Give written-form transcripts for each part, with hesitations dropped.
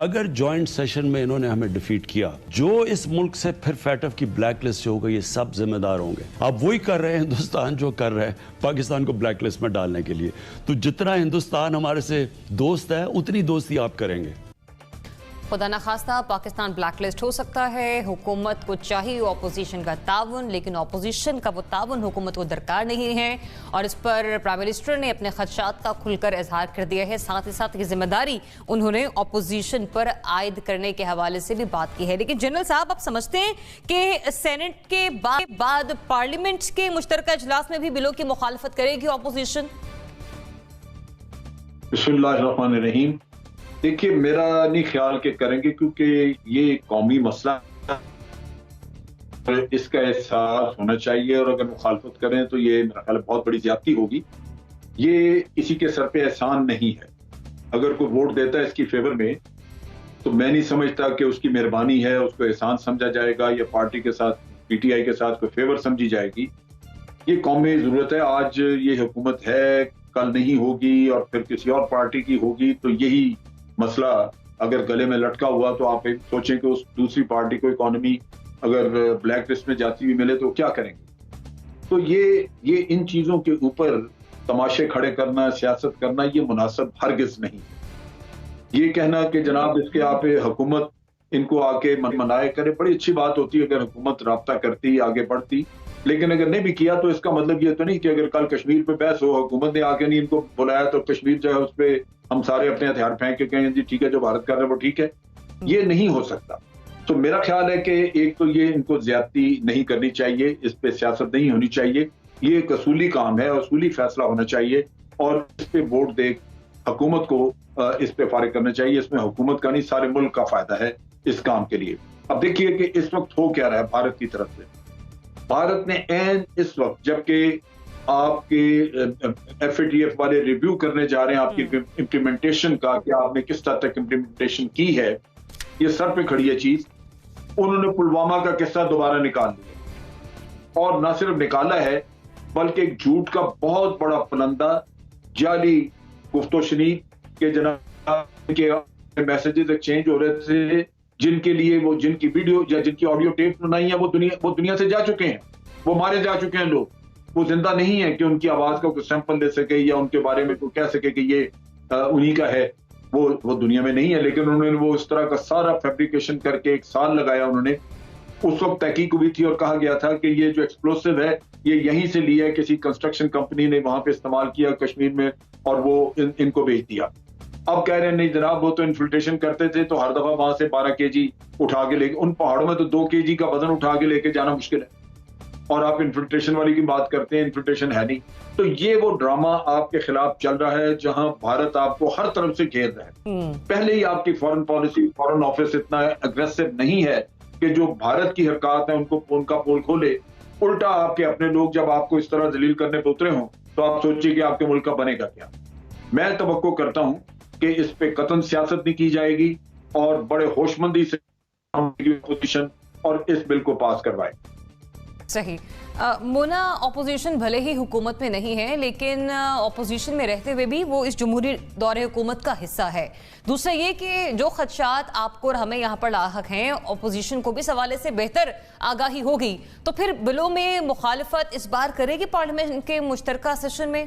اگر joint session میں انہوں نے ہمیں ڈیفیٹ کیا، جو اس ملک سے پھر فیٹف کی بلیک لسٹ ہوگا یہ سب ذمہ دار ہوں گے. اب وہی کر رہے ہیں ہندوستان جو کر رہے ہیں پاکستان کو بلیک لسٹ میں ڈالنے کے لیے. تو جتنا ہندوستان ہمارے سے دوست ہے اتنی دوستی آپ کریں گے. خدا نخواستہ پاکستان بلیک لسٹ ہو سکتا ہے. حکومت کو چاہیے اپوزیشن کا تعاون، لیکن اپوزیشن کا وہ تعاون حکومت کو درکار نہیں ہے، اور اس پر پرائم منسٹر نے اپنے خدشات کا کھل کر اظہار کر دیا ہے. ساتھ ہی ساتھ یہ ذمہ داری انہوں نے اپوزیشن پر عائد کرنے کے حوالے سے بھی بات کی ہے. لیکن جنرل صاحب، آپ سمجھتے ہیں کہ سینٹ کے بعد پارلیمنٹ کے مشترکہ اجلاس میں بھی بلوں کی مخالفت کرے گی اپوزیشن؟ بسم اللہ الرحمن الرحیم. دیکھیے، میرا نہیں خیال کہ کریں گے، کیونکہ یہ قومی مسئلہ اس کا احساس ہونا چاہیے، اور اگر مخالفت کریں تو یہ میرا خیال بہت بڑی زیادتی ہوگی. یہ کسی کے سر پہ احسان نہیں ہے. اگر کوئی ووٹ دیتا ہے اس کی فیور میں تو میں نہیں سمجھتا کہ اس کی مہربانی ہے، اس کو احسان سمجھا جائے گا، یا پارٹی کے ساتھ پی ٹی آئی کے ساتھ کوئی فیور سمجھی جائے گی. یہ قومی ضرورت ہے. آج یہ حکومت ہے، کل نہیں ہوگی، اور پھر کسی اور پارٹی کی ہوگی. تو یہی مسئلہ اگر گلے میں لٹکا ہوا تو آپ سوچیں کہ اس دوسری پارٹی کو اکانومی اگر بلیک لسٹ میں جاتی ہوئی ملے تو کیا کریں گے. تو یہ ان چیزوں کے اوپر تماشے کھڑے کرنا، سیاست کرنا، یہ مناسب ہرگز نہیں. یہ کہنا کہ جناب اس کے آپ حکومت ان کو آ کے منائے کرے، بڑی اچھی بات ہوتی ہے اگر حکومت رابطہ کرتی، آگے بڑھتی. لیکن اگر نہیں بھی کیا تو اس کا مطلب یہ تو نہیں کہ اگر کل کشمیر پہ بحث ہو، حکومت نے آ کے نہیں ان کو بلایا تو کشمیر جو ہے اس پہ ہم سارے اپنے ہتھیار پھینک کے کہیں جی ٹھیک ہے، جو بھارت کر رہے ہیں وہ ٹھیک ہے. یہ نہیں ہو سکتا. تو میرا خیال ہے کہ ایک تو یہ ان کو زیادتی نہیں کرنی چاہیے، اس پہ سیاست نہیں ہونی چاہیے. یہ ایک اصولی کام ہے، اصولی فیصلہ ہونا چاہیے، اور اس پہ ووٹ دے حکومت کو اس پہ فارغ کرنا چاہیے. اس میں حکومت کا نہیں، سارے ملک کا فائدہ ہے اس کام کے لیے. اب دیکھیے کہ اس وقت ہو کیا رہا ہے بھارت کی طرف سے. بھارت نے عین اس وقت جبکہ آپ کے ایف اے ٹی ایف والے ریویو کرنے جا رہے ہیں آپ کی امپلیمنٹیشن کا کہ آپ نے کس طرح تک امپلیمنٹیشن کی ہے، یہ سر پہ کھڑی ہے چیز. انہوں نے پلوامہ کا قصہ دوبارہ نکال دیا، اور نہ صرف نکالا ہے بلکہ ایک جھوٹ کا بہت بڑا پلندہ، جعلی گفت و شنید کے جناب کے میسیجز ایکسچینج ہو رہے تھے، جن کے لیے وہ جن کی ویڈیو یا جن کی آڈیو ٹیپ نہیں ہے وہ دنیا سے جا چکے ہیں، وہ مارے جا چکے ہیں لوگ. وہ زندہ نہیں ہے کہ ان کی آواز کا کوئی سیمپل دے سکے یا ان کے بارے میں کوئی کہہ سکے کہ یہ انہی کا ہے. وہ دنیا میں نہیں ہے. لیکن انہوں نے وہ اس طرح کا سارا فیبریکیشن کر کے 1 سال لگایا. انہوں نے اس وقت تحقیق ہوئی تھی اور کہا گیا تھا کہ یہ جو ایکسپلوسو ہے یہ یہیں سے لیا ہے، کسی کنسٹرکشن کمپنی نے وہاں پہ استعمال کیا کشمیر میں، اور وہ ان کو بھیج دیا. اب کہہ رہے ہیں نہیں جناب وہ تو انفلٹریشن کرتے تھے تو ہر دفعہ وہاں سے 12 kg اٹھا کے لے کے، ان پہاڑوں میں تو 2 kg کا وزن اٹھا کے لے کے جانا مشکل ہے، اور آپ انفلٹریشن والی کی بات کرتے ہیں. انفلٹریشن ہے نہیں. تو یہ وہ ڈرامہ آپ کے خلاف چل رہا ہے جہاں بھارت آپ کو ہر طرف سے گھیر رہا ہے. پہلے ہی آپ کی فورن پالیسی، فورن آفس اتنا اگریسو نہیں ہے کہ جو بھارت کی حرکات ہیں ان کا پول کھولے. الٹا آپ کے اپنے لوگ جب آپ کو اس طرح ذلیل کرنے پہ اترے ہوں تو آپ سوچیے کہ آپ کے ملک کا بنے گا کیا. میں توقع کرتا ہوں کہ اس پہ قطن سیاست نہیں کی جائے گی، اور بڑے ہوش مندی سے اپوزیشن اور اس بل کو پاس کروائے. صحیح. مونا، اپوزیشن بھلے ہی حکومت میں نہیں ہے لیکن اپوزیشن میں رہتے ہوئے بھی وہ اس جمہوری دور حکومت کا حصہ ہے. دوسرا یہ کہ جو خدشات آپ کو اور ہمیں یہاں پر لاحق ہیں، اپوزیشن کو بھی اس حوالے سے بہتر آگاہی ہوگی، تو پھر بلوں میں مخالفت اس بار کرے گی پارلیمنٹ کے مشترکہ سیشن میں؟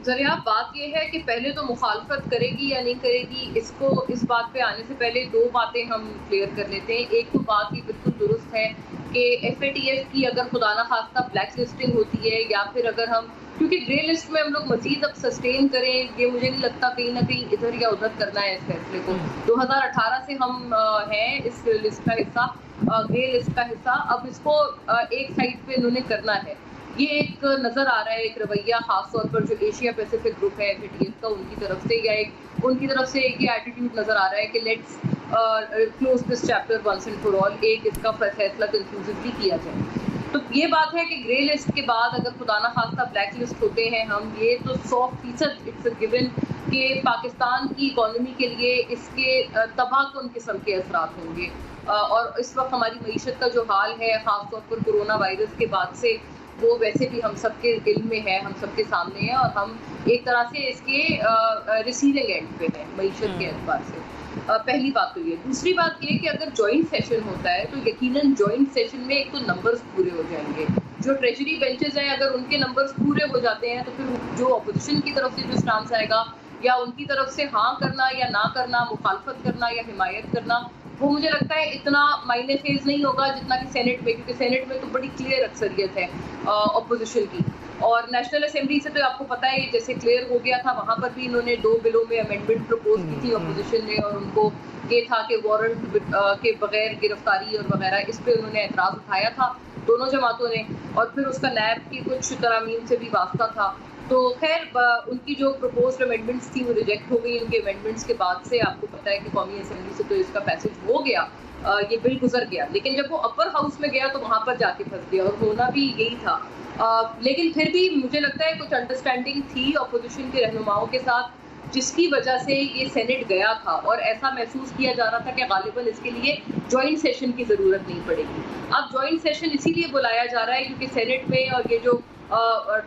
ذریعہ بات یہ ہے کہ پہلے تو مخالفت کرے گی یا نہیں کرے گی، اس بات پہ آنے سے پہلے 2 باتیں ہم کلیئر کر لیتے ہیں. ایک تو بات یہ بالکل درست ہے کہ ایف اے ٹی ایف کی اگر خدا نخواستہ بلیک لسٹنگ ہوتی ہے، یا پھر اگر ہم کیونکہ گرے لسٹ میں ہم لوگ مزید اب سسٹین کریں، یہ مجھے نہیں لگتا کہیں نہ کہیں ادھر یا ادھر کرنا ہے اس فیصلے کو. 2018 سے ہم ہیں اس لسٹ کا حصہ، گرے لسٹ کا حصہ. اب اس کو ایک سائڈ پہ انہوں نے کرنا ہے. یہ ایک نظر آ رہا ہے ایک رویہ، خاص طور پر جو ایشیا پیسیفک گروپ ہے ایف اے ٹی ایف کا، ان کی طرف سے، یا ان کی طرف سے ایک یہ ایٹیٹیوڈ نظر آ رہا ہے کہ let's close this chapter once and for all, ایک اس کا فیصلہ کنکلوسیولی کیا جائے. تو یہ بات ہے کہ گرے لسٹ کے بعد اگر خدا نخواستہ بلیک لسٹ ہوتے ہیں ہم، یہ تو 100% اٹس اے گیون کہ پاکستان کی اکانومی کے لیے اس کے تباہ کن قسم کے اثرات ہوں گے. اور اس وقت ہماری معیشت کا جو حال ہے، خاص طور پر کورونا وائرس کے بعد سے، وہ ویسے بھی ہم سب کے علم میں ہے, ہم سب کے سامنے ہے, اور ہم ایک طرح سے اس کے ریسیونگ اینڈ پہ ہیں معیشت کے اعتبار سے. پہلی بات تو یہ. دوسری بات یہ کہ اگر جوائنٹ سیشن ہوتا ہے تو یقیناً جوائنٹ سیشن میں ایک تو نمبرز پورے ہو جائیں گے. جو ٹریجری بینچز ہیں اگر ان کے نمبرز پورے ہو جاتے ہیں تو پھر جو اپوزیشن کی طرف سے جو اسٹانس آئے گا, یا ان کی طرف سے ہاں کرنا یا نہ کرنا, مخالفت کرنا یا حمایت کرنا, وہ مجھے لگتا ہے اتنا معنی خیز نہیں ہوگا جتنا کہ سینٹ میں, کیونکہ سینٹ میں تو بڑی کلیئر اکثریت ہے اپوزیشن کی. اور نیشنل اسمبلی سے تو آپ کو پتہ ہے جیسے کلیئر ہو گیا تھا, وہاں پر بھی انہوں نے 2 بلوں میں امینڈمنٹ پروپوز کی تھی اپوزیشن نے, اور ان کو یہ تھا کہ وارنٹ کے بغیر گرفتاری اور وغیرہ, اس پہ انہوں نے اعتراض اٹھایا تھا دونوں جماعتوں نے, اور پھر اس کا نیب کی کچھ ترامیم سے بھی واسطہ تھا. تو خیر ان کی جو پروپوزڈ امینڈمنٹس تھی وہ ریجیکٹ ہو گئی. ان کے امینڈمنٹس کے بعد سے آپ کو پتہ ہے کہ قومی اسمبلی سے تو اس کا پیسج ہو گیا, یہ بل گزر گیا, لیکن جب وہ اپر ہاؤس میں گیا تو وہاں پر جا کے پھنس گیا, اور ہونا بھی یہی تھا. لیکن پھر بھی مجھے لگتا ہے کچھ انڈرسٹینڈنگ تھی اپوزیشن کے رہنماؤں کے ساتھ, جس کی وجہ سے یہ سینٹ گیا تھا, اور ایسا محسوس کیا جا رہا تھا کہ غالباً اس کے لیے جوائنٹ سیشن کی ضرورت نہیں پڑے گی. اب جوائنٹ سیشن اسی لیے بلایا جا رہا ہے کیونکہ سینٹ میں اور یہ جو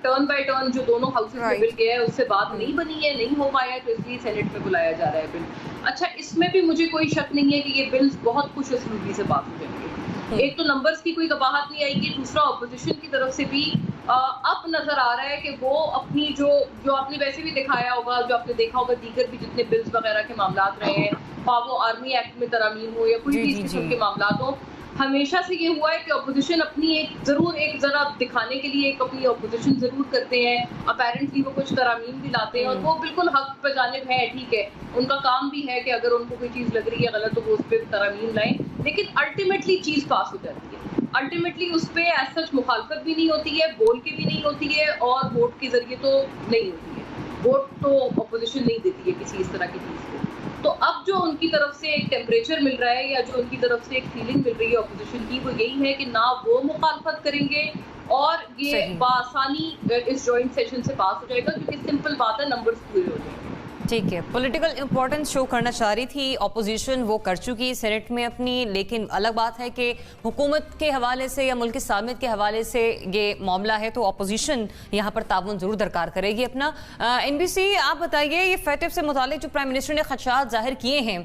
ٹرن بائی ٹرن جو دونوں ہاؤسز میں بل گیا ہے اس سے بات نہیں بنی ہے, نہیں ہو پایا, تو اس لیے سینٹ میں بلایا جا رہا ہے بل. اچھا, اس میں بھی مجھے کوئی شک نہیں ہے کہ یہ بلز بہت خوش اسلوبی سے پاس ہو جائیں گے. ایک تو نمبرز کی کوئی قباحت نہیں آئے گی, دوسرا اپوزیشن کی طرف سے بھی اب نظر آ رہا ہے کہ وہ اپنی جو آپ نے ویسے بھی دکھایا ہوگا, جو آپ نے دیکھا ہوگا دیگر بھی جتنے بلز وغیرہ کے معاملات رہے ہیں, خواہ وہ آرمی ایکٹ میں ترامیم ہو یا کوئی بھی اس قسم کے معاملات ہوں, ہمیشہ سے یہ ہوا ہے کہ اپوزیشن اپنی ایک ذرا دکھانے کے لیے ایک اپنی اپوزیشن ضرور کرتے ہیں. اپیرنٹلی وہ کچھ ترامیم بھی لاتے ہیں, اور وہ بالکل حق پہ جانب ہے, ٹھیک ہے, ان کا کام بھی ہے کہ اگر ان کو کوئی چیز لگ رہی ہے غلط تو وہ اس پہ ترامیم لائیں, لیکن الٹیمیٹلی چیز پاس ہو جاتی ہے. الٹیمیٹلی اس پہ ایز سچ مخالفت بھی نہیں ہوتی ہے, بول کے بھی نہیں ہوتی ہے, اور ووٹ کے ذریعے تو نہیں ہوتی ہے. ووٹ تو اپوزیشن نہیں دیتی ہے کسی اس طرح کی چیز کو. تو اب جو ان کی طرف سے ایک ٹیمپریچر مل رہا ہے, یا جو ان کی طرف سے ایک فیلنگ مل رہی ہے اپوزیشن کی, وہ یہی ہے کہ نہ وہ مخالفت کریں گے, اور یہ بآسانی اس جوائنٹ سیشن سے پاس ہو جائے گا, کیونکہ سمپل بات ہے نمبرز پورے ہو جائیں گے. ٹھیک ہے, پولیٹیکل امپورٹنس شو کرنا چاہ رہی تھی اپوزیشن, وہ کر چکی سینٹ میں اپنی, لیکن الگ بات ہے کہ حکومت کے حوالے سے یا ملک کی سالمیت کے حوالے سے یہ معاملہ ہے, تو اپوزیشن یہاں پر تعاون ضرور درکار کرے گی اپنا. این بی سی, آپ بتائیے یہ فیٹف سے متعلق جو پرائم منسٹر نے خدشات ظاہر کیے ہیں,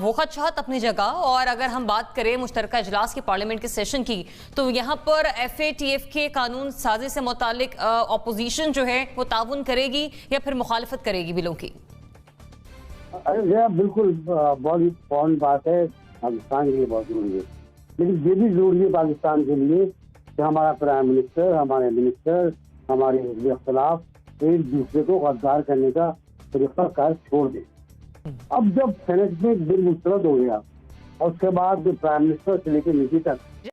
وہ خدشات اپنی جگہ, اور اگر ہم بات کریں مشترکہ اجلاس کے پارلیمنٹ کے سیشن کی, تو یہاں پر ایف اے ٹی ایف کے قانون سازی سے متعلق اپوزیشن جو ہے وہ تعاون کرے گی یا پھر مخالفت کرے گی بلوں کی؟ بالکل بہت فون بات ہے, پاکستان کے لیے بہت ضروری ہے, لیکن یہ بھی ضروری ہے پاکستان کے لیے کہ ہمارا پرائم منسٹر, ہمارے منسٹر, ہمارے اختلاف ایک دوسرے کو غدار کرنے کا طریقہ کار چھوڑ دیں. اب جب سینٹ میں بل مسترد ہو گیا, اور اس کے بعد پرائم منسٹر سے لے کے نیچے تک